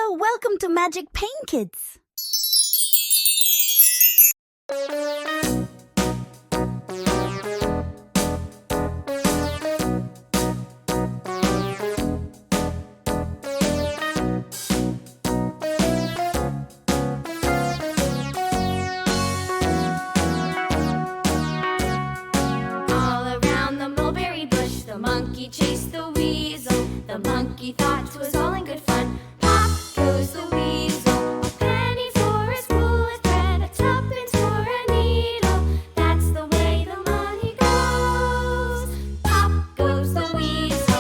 Hello, welcome to Magic Pain Kids. All around the mulberry bush, the monkey chased the weasel. The monkey thought 'twas all in good fun. Pop goes the weasel, a penny for a spool of thread, a tuppence for a needle. That's the way the money goes. Pop goes the weasel.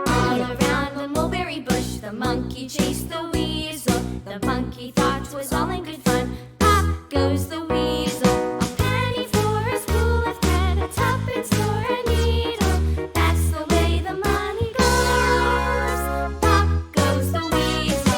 All around the mulberry bush, the monkey chased the weasel. The monkey thought 'twas all in good fun. Pop goes the weasel, a penny for a spool of thread, a tuppence for a needle. That's the way the money goes. Pop goes the weasel.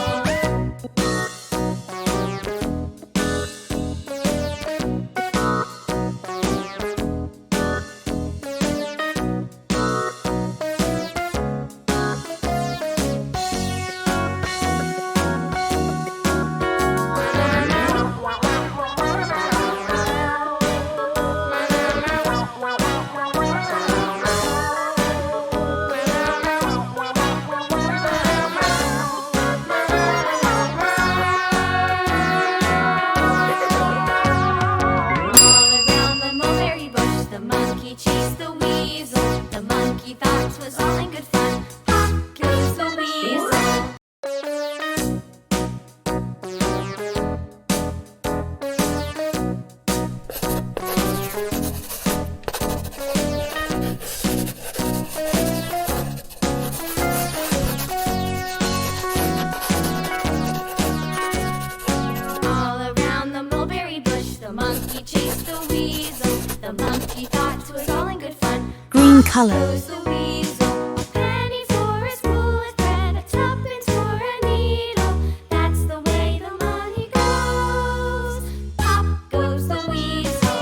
All around the mulberry bush, the monkey chased the weasel. The monkey thought 'twas all in good fun. Pop goes the weasel. All around the mulberry bush, the monkey chased the weasel. The monkey thought 'twas all in good fun. Green color. Goes the weasel, a penny for a spool of thread, a tuppence for a needle. That's the way the money goes. Pop goes the weasel.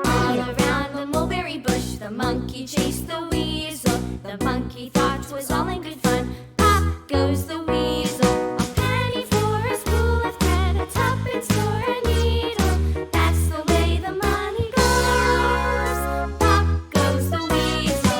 All around the mulberry bush, the monkey chased the weasel. The monkey thought 'twas all in good fun. Pop goes the weasel, a penny for a spool of thread, a tuppence for a needle. That's the way the money goes. Pop goes the weasel.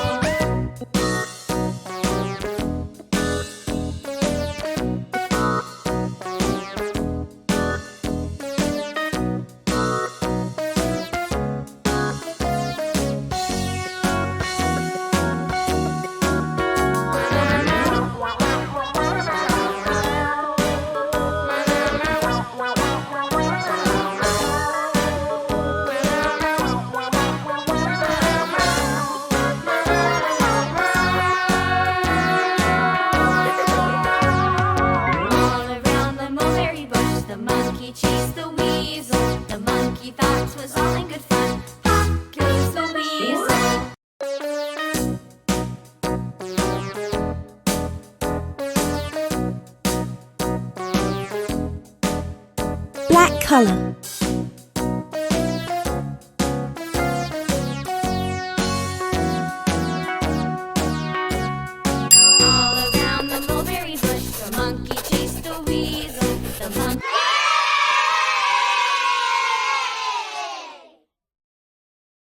All around the mulberry bush, the monkey chased the weasel. The monkey thought 'twas all in good fun. Pop goes the weasel. Black color. All around the mulberry bush, the monkey chased the weasel. The monkey